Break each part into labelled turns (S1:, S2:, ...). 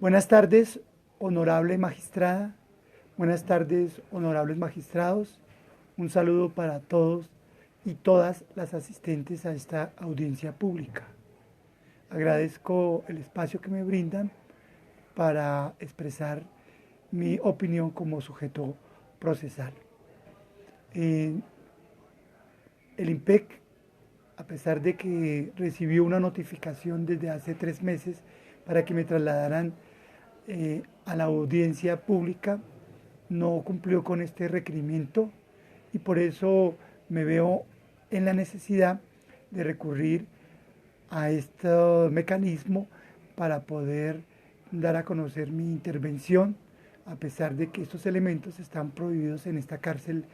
S1: Buenas tardes, honorable magistrada. Buenas tardes, honorables magistrados. Un saludo para todos y todas las asistentes a esta audiencia pública. Agradezco el espacio que me brindan para expresar mi opinión como sujeto procesal. Eh, el IMPEC, a pesar de que recibió una notificación desde hace 3 meses para que me trasladaran a la audiencia pública, no cumplió con este requerimiento y por eso me veo en la necesidad de recurrir a este mecanismo para poder dar a conocer mi intervención, a pesar de que estos elementos están prohibidos en esta cárcel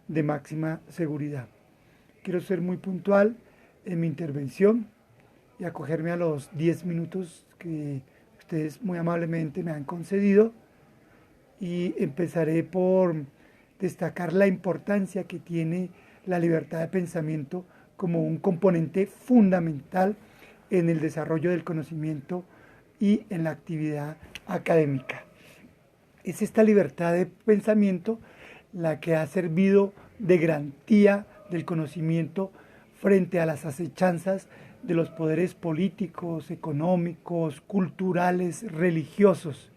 S1: de máxima seguridad. Quiero ser muy puntual en mi intervención y acogerme a los 10 minutos que ustedes muy amablemente me han concedido, y empezaré por destacar la importancia que tiene la libertad de pensamiento como un componente fundamental en el desarrollo del conocimiento y en la actividad académica. Es esta libertad de pensamiento la que ha servido de garantía del conocimiento frente a las acechanzas de los poderes políticos, económicos, culturales, religiosos,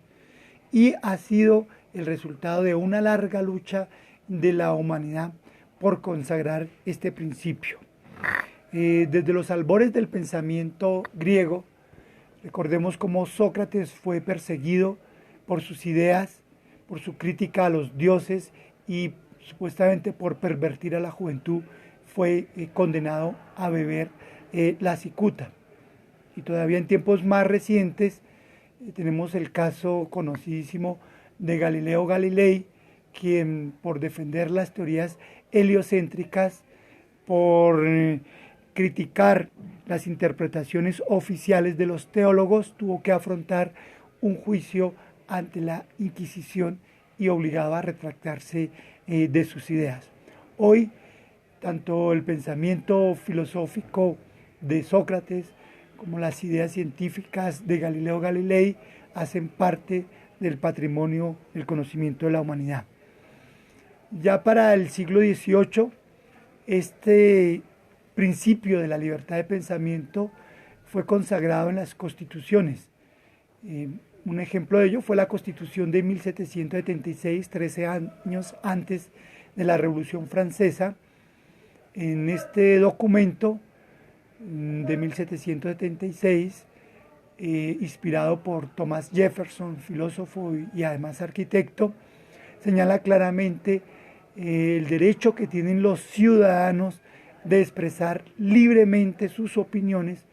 S1: y ha sido el resultado de una larga lucha de la humanidad por consagrar este principio. Desde los albores del pensamiento griego, recordemos cómo Sócrates fue perseguido por sus ideas, por su crítica a los dioses y supuestamente por pervertir a la juventud, fue condenado a beber la cicuta. Y todavía en tiempos más recientes tenemos el caso conocidísimo de Galileo Galilei, quien por defender las teorías heliocéntricas, por criticar las interpretaciones oficiales de los teólogos, tuvo que afrontar un juicio ante la Inquisición y obligado a retractarse de sus ideas. Hoy, tanto el pensamiento filosófico de Sócrates como las ideas científicas de Galileo Galilei hacen parte del patrimonio del conocimiento de la humanidad. Ya para el siglo XVIII, este principio de la libertad de pensamiento fue consagrado en las constituciones. Un ejemplo de ello fue la Constitución de 1776, 13 años antes de la Revolución Francesa. En este documento de 1776, inspirado por Thomas Jefferson, filósofo y además arquitecto, señala claramente el derecho que tienen los ciudadanos de expresar libremente sus opiniones,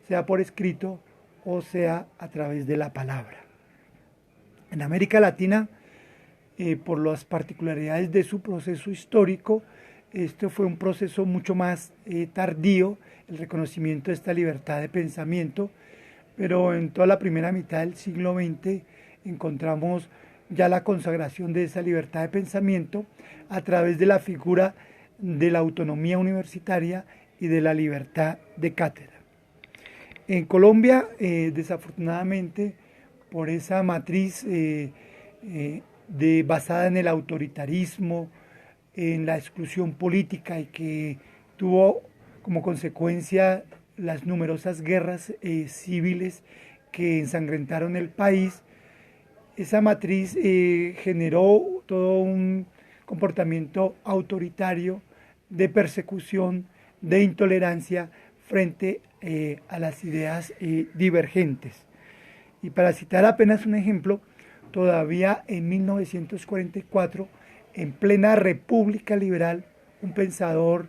S1: sea por escrito o sea a través de la palabra. En América Latina, por las particularidades de su proceso histórico, este fue un proceso mucho más tardío, el reconocimiento de esta libertad de pensamiento, pero en toda la primera mitad del siglo XX encontramos ya la consagración de esa libertad de pensamiento a través de la figura de la autonomía universitaria y de la libertad de cátedra. En Colombia, desafortunadamente, por esa matriz basada en el autoritarismo, en la exclusión política y que tuvo como consecuencia las numerosas guerras civiles que ensangrentaron el país, esa matriz generó todo un comportamiento autoritario de persecución, de intolerancia frente a las ideas divergentes. Y para citar apenas un ejemplo, todavía en 1944, en plena República Liberal, un pensador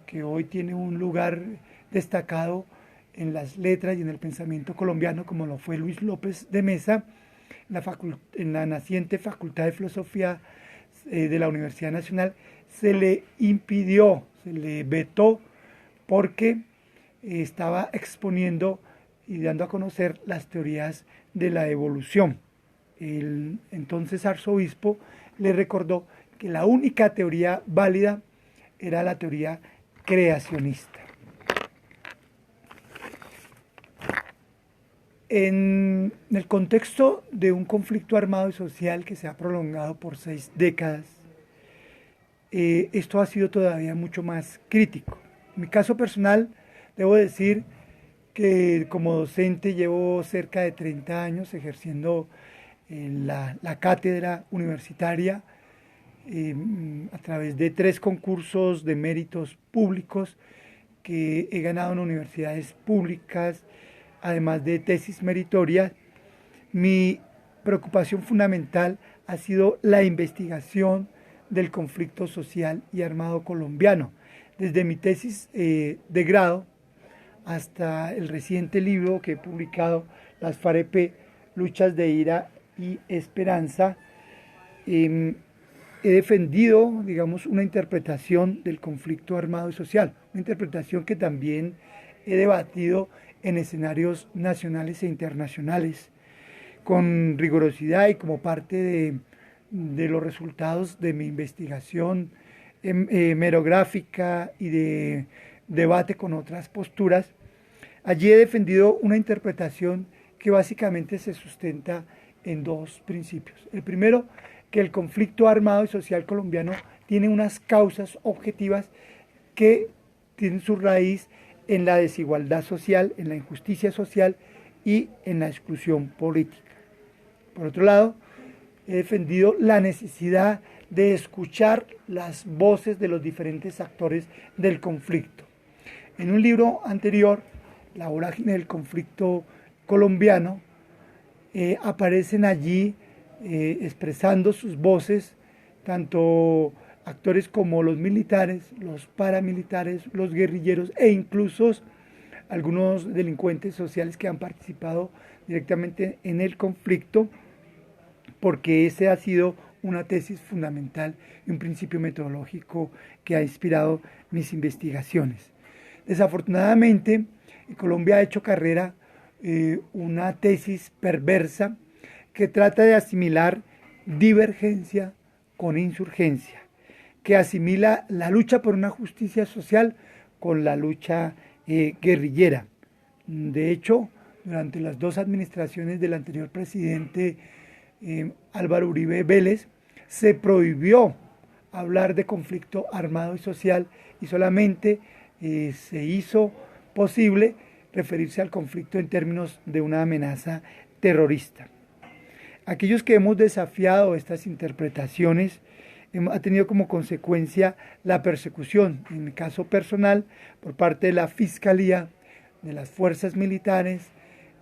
S1: que hoy tiene un lugar destacado en las letras y en el pensamiento colombiano, como lo fue Luis López de Mesa, en la naciente Facultad de Filosofía de la Universidad Nacional, se le impidió, se le vetó, porque estaba exponiendo y dando a conocer las teorías de la evolución. El entonces arzobispo le recordó que la única teoría válida era la teoría creacionista. En el contexto de un conflicto armado y social que se ha prolongado por 6 décadas, esto ha sido todavía mucho más crítico. En mi caso personal, debo decir que como docente llevo cerca de 30 años ejerciendo la cátedra universitaria a través de 3 concursos de méritos públicos que he ganado en universidades públicas, además de tesis meritorias. Mi preocupación fundamental ha sido la investigación del conflicto social y armado colombiano. Desde mi tesis de grado hasta el reciente libro que he publicado, Las FAREP, Luchas de Ira y Esperanza, he defendido, digamos, una interpretación del conflicto armado y social, una interpretación que también he debatido en escenarios nacionales e internacionales, con rigurosidad y como parte de los resultados de mi investigación merográfica y de debate con otras posturas. Allí he defendido una interpretación que básicamente se sustenta en 2 principios. El primero, que el conflicto armado y social colombiano tiene unas causas objetivas que tienen su raíz en la desigualdad social, en la injusticia social y en la exclusión política. Por otro lado, he defendido la necesidad de escuchar las voces de los diferentes actores del conflicto. En un libro anterior, La vorágine del conflicto colombiano, aparecen allí expresando sus voces tanto actores como los militares, los paramilitares, los guerrilleros e incluso algunos delincuentes sociales que han participado directamente en el conflicto, porque ese ha sido una tesis fundamental y un principio metodológico que ha inspirado mis investigaciones. Desafortunadamente, Colombia ha hecho carrera una tesis perversa que trata de asimilar divergencia con insurgencia, que asimila la lucha por una justicia social con la lucha guerrillera. De hecho, durante las 2 administraciones del anterior presidente Álvaro Uribe Vélez, se prohibió hablar de conflicto armado y social y solamente se hizo posible referirse al conflicto en términos de una amenaza terrorista. Aquellos que hemos desafiado estas interpretaciones ha tenido como consecuencia la persecución, en mi caso personal, por parte de la Fiscalía, de las fuerzas militares,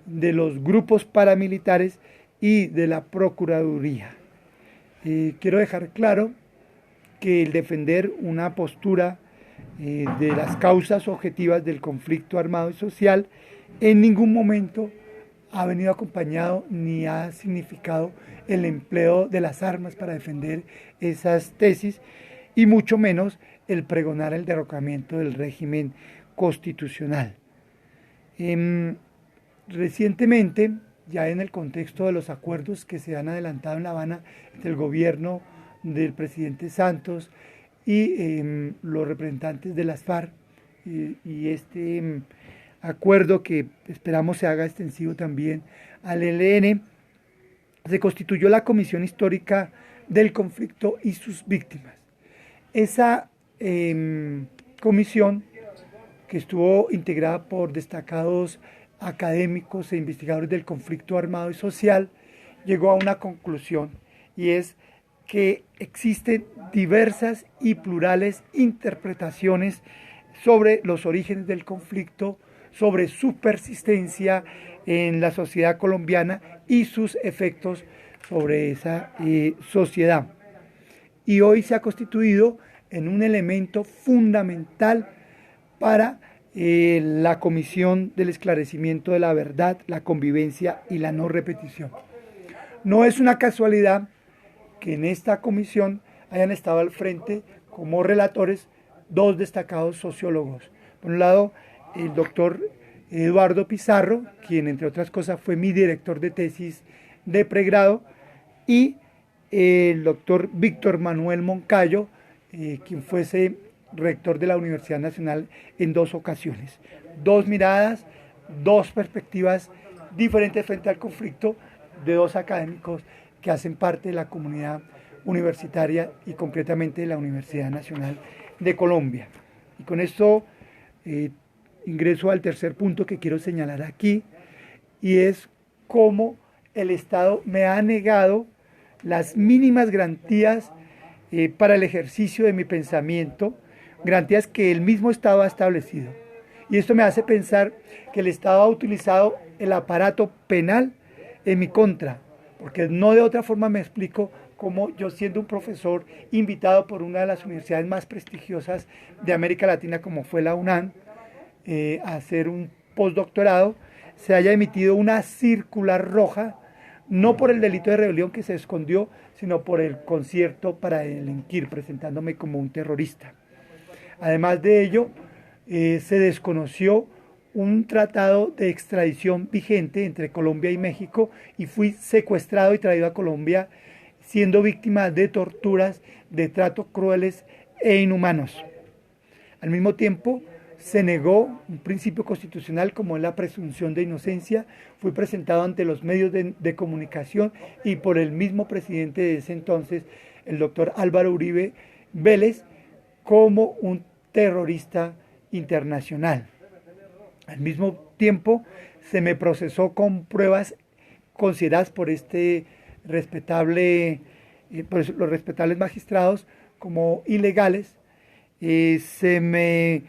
S1: de los grupos paramilitares y de la Procuraduría. Quiero dejar claro que el defender una postura de las causas objetivas del conflicto armado y social en ningún momento ha venido acompañado ni ha significado el empleo de las armas para defender esas tesis y mucho menos el pregonar el derrocamiento del régimen constitucional. Recientemente, ya en el contexto de los acuerdos que se han adelantado en La Habana entre el gobierno del presidente Santos y los representantes de las FARC y este acuerdo que esperamos se haga extensivo también al ELN, se constituyó la Comisión Histórica del Conflicto y sus Víctimas. Esa comisión, que estuvo integrada por destacados académicos e investigadores del conflicto armado y social, llegó a una conclusión, y es que existen diversas y plurales interpretaciones sobre los orígenes del conflicto, sobre su persistencia en la sociedad colombiana y sus efectos sobre esa sociedad. Y hoy se ha constituido en un elemento fundamental para la Comisión del Esclarecimiento de la Verdad, la Convivencia y la No Repetición. No es una casualidad que en esta comisión hayan estado al frente como relatores 2 destacados sociólogos. Por un lado, el doctor Eduardo Pizarro, quien entre otras cosas fue mi director de tesis de pregrado, y el doctor Víctor Manuel Moncayo, quien fuese rector de la Universidad Nacional en 2 ocasiones. 2 miradas, 2 perspectivas diferentes frente al conflicto de dos académicos que hacen parte de la comunidad universitaria y concretamente de la Universidad Nacional de Colombia. Y con esto ingreso al tercer punto que quiero señalar aquí, y es cómo el Estado me ha negado las mínimas garantías para el ejercicio de mi pensamiento, garantías que el mismo Estado ha establecido. Y esto me hace pensar que el Estado ha utilizado el aparato penal en mi contra, porque no de otra forma me explico cómo yo, siendo un profesor invitado por una de las universidades más prestigiosas de América Latina, como fue la UNAM, a hacer un postdoctorado, se haya emitido una circular roja, no por el delito de rebelión que se escondió, sino por el concierto para delinquir, presentándome como un terrorista. Además de ello, se desconoció un tratado de extradición vigente entre Colombia y México y fui secuestrado y traído a Colombia siendo víctima de torturas, de tratos crueles e inhumanos. Al mismo tiempo, se negó un principio constitucional como es la presunción de inocencia. Fui presentado ante los medios de comunicación y por el mismo presidente de ese entonces, el doctor Álvaro Uribe Vélez, como un terrorista internacional. Al mismo tiempo, se me procesó con pruebas consideradas por por los respetables magistrados como ilegales. Se me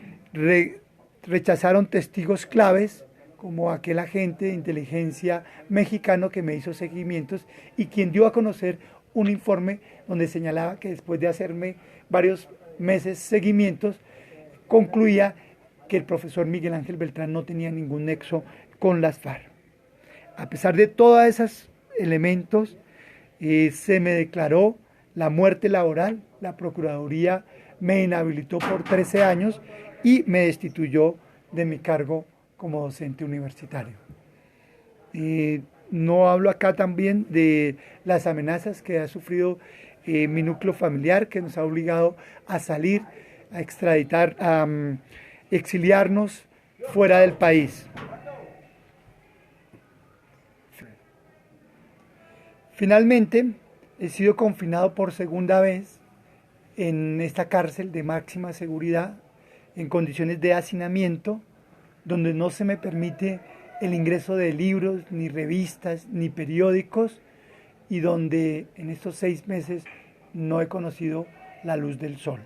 S1: rechazaron testigos claves como aquel agente de inteligencia mexicano que me hizo seguimientos y quien dio a conocer un informe donde señalaba que después de hacerme varios meses seguimientos, concluía que el profesor Miguel Ángel Beltrán no tenía ningún nexo con las FARC. A pesar de todos esos elementos, se me declaró la muerte laboral, la Procuraduría me inhabilitó por 13 años y me destituyó de mi cargo como docente universitario. No hablo acá también de las amenazas que ha sufrido mi núcleo familiar, que nos ha obligado a salir, a extraditar, a exiliarnos fuera del país. Finalmente, he sido confinado por segunda vez en esta cárcel de máxima seguridad, en condiciones de hacinamiento, donde no se me permite el ingreso de libros, ni revistas, ni periódicos, y donde en estos 6 meses no he conocido la luz del sol.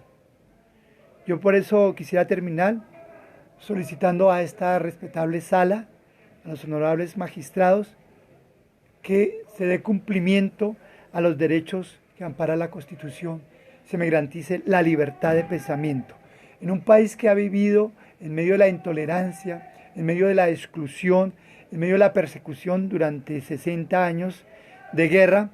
S1: Yo por eso quisiera terminar solicitando a esta respetable sala, a los honorables magistrados, que se dé cumplimiento a los derechos que ampara la Constitución, se me garantice la libertad de pensamiento. En un país que ha vivido en medio de la intolerancia, en medio de la exclusión, en medio de la persecución durante 60 años de guerra,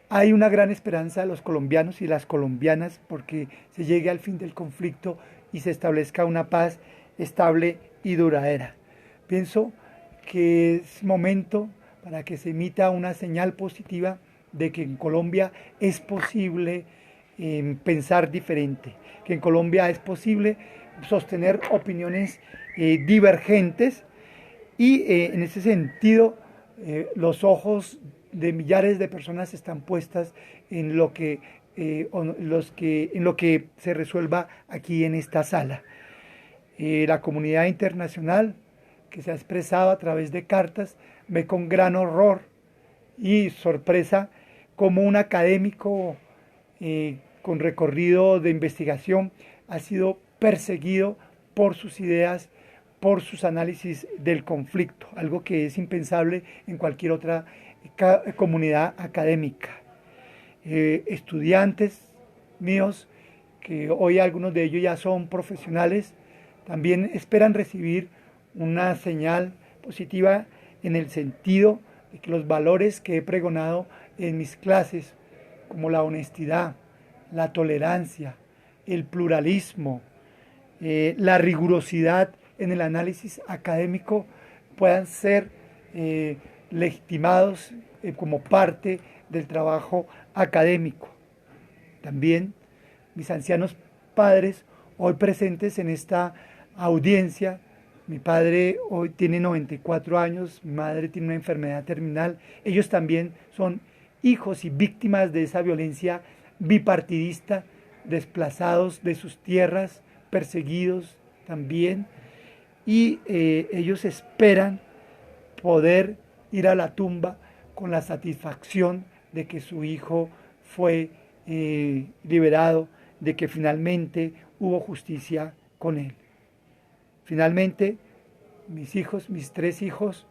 S1: hay una gran esperanza de los colombianos y las colombianas porque se llegue al fin del conflicto y se establezca una paz estable y duradera. Pienso que es momento para que se emita una señal positiva de que en Colombia es posible pensar diferente, que en Colombia es posible sostener opiniones divergentes y en ese sentido los ojos de millares de personas están puestas en lo que se resuelva aquí en esta sala. La comunidad internacional que se ha expresado a través de cartas ve con gran horror y sorpresa como un académico con recorrido de investigación ha sido perseguido por sus ideas, por sus análisis del conflicto, algo que es impensable en cualquier otra comunidad académica. Estudiantes míos, que hoy algunos de ellos ya son profesionales, también esperan recibir una señal positiva en el sentido de que los valores que he pregonado en mis clases, como la honestidad, la tolerancia, el pluralismo, la rigurosidad en el análisis académico, puedan ser legitimados como parte del trabajo académico. También mis ancianos padres, hoy presentes en esta audiencia, Mi padre hoy tiene 94 años, mi madre tiene una enfermedad terminal. Ellos también son hijos y víctimas de esa violencia bipartidista, desplazados de sus tierras, perseguidos también. Y ellos esperan poder ir a la tumba con la satisfacción de que su hijo fue liberado, de que finalmente hubo justicia con él. Finalmente, mis hijos, mis 3 hijos,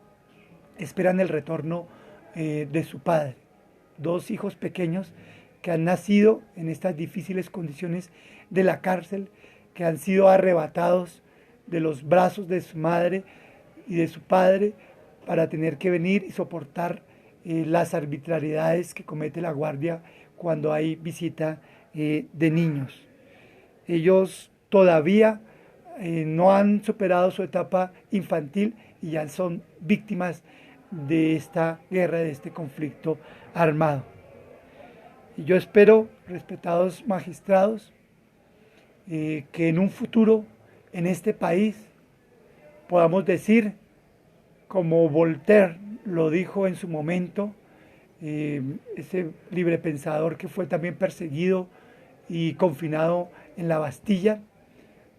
S1: esperan el retorno de su padre. 2 hijos pequeños que han nacido en estas difíciles condiciones de la cárcel, que han sido arrebatados de los brazos de su madre y de su padre para tener que venir y soportar las arbitrariedades que comete la guardia cuando hay visita de niños. Ellos todavía no han superado su etapa infantil y ya son víctimas de esta guerra, de este conflicto armado. Y yo espero, respetados magistrados, que en un futuro en este país podamos decir, como Voltaire lo dijo en su momento, ese librepensador que fue también perseguido y confinado en la Bastilla,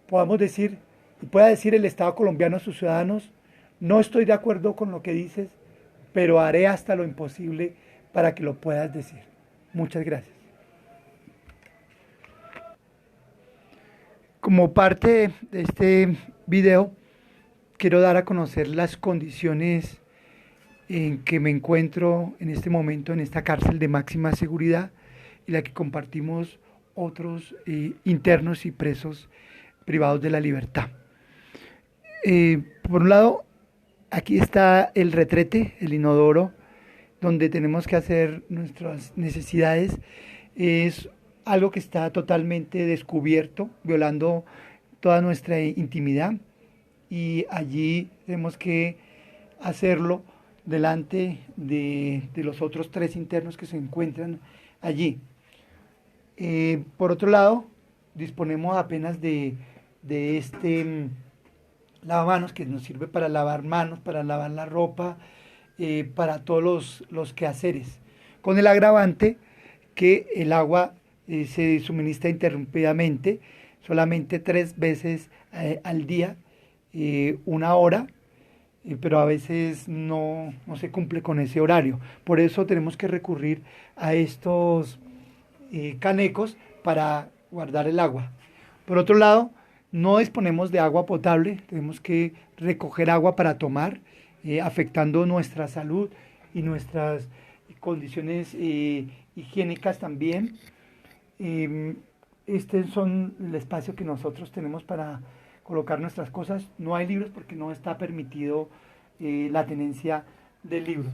S1: podamos decir, y pueda decir el Estado colombiano a sus ciudadanos: no estoy de acuerdo con lo que dices, pero haré hasta lo imposible para que lo puedas decir. Muchas gracias. Como parte de este video, quiero dar a conocer las condiciones en que me encuentro en este momento en esta cárcel de máxima seguridad y la que compartimos otros internos y presos privados de la libertad. Por un lado, aquí está el retrete, el inodoro, donde tenemos que hacer nuestras necesidades. Es algo que está totalmente descubierto, violando toda nuestra intimidad, y allí tenemos que hacerlo delante de los otros 3 internos que se encuentran allí. Por otro lado, disponemos apenas de este lavamanos que nos sirve para lavar manos, para lavar la ropa, para todos los quehaceres, con el agravante que el agua se suministra interrumpidamente, solamente 3 veces al día, 1 hora, pero a veces no se cumple con ese horario. Por eso tenemos que recurrir a estos canecos para guardar el agua. Por otro lado, no disponemos de agua potable, tenemos que recoger agua para tomar, afectando nuestra salud y nuestras condiciones higiénicas también. Este son el espacio que nosotros tenemos para colocar nuestras cosas. No hay libros porque no está permitido la tenencia de libros.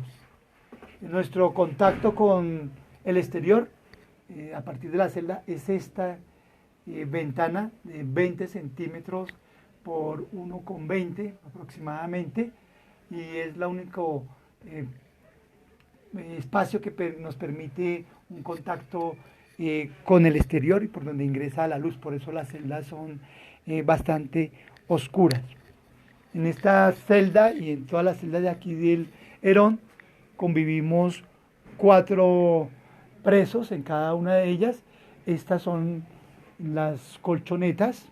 S1: Nuestro contacto con el exterior a partir de la celda es esta ventana de 20 centímetros por 1,20 aproximadamente, y es el único espacio que nos permite un contacto con el exterior y por donde ingresa la luz. Por eso las celdas son bastante oscuras. En esta celda y en todas las celdas de aquí del Herón convivimos 4 presos en cada una de ellas. Estas son las colchonetas.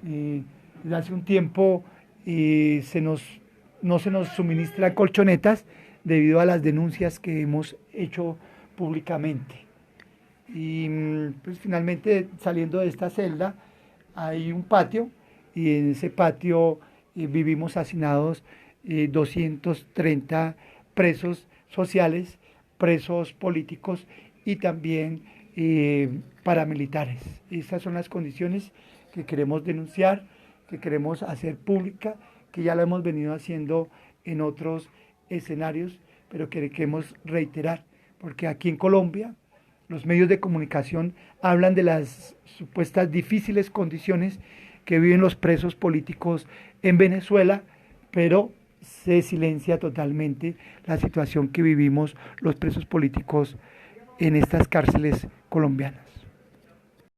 S1: Desde hace un tiempo no se nos suministran colchonetas debido a las denuncias que hemos hecho públicamente. Y pues finalmente, saliendo de esta celda, hay un patio, y en ese patio vivimos hacinados 230 presos sociales, presos políticos y también paramilitares. Estas son las condiciones que queremos denunciar, que queremos hacer pública, que ya lo hemos venido haciendo en otros escenarios, pero que queremos reiterar, porque aquí en Colombia los medios de comunicación hablan de las supuestas difíciles condiciones que viven los presos políticos en Venezuela, pero se silencia totalmente la situación que vivimos los presos políticos en estas cárceles colombianas.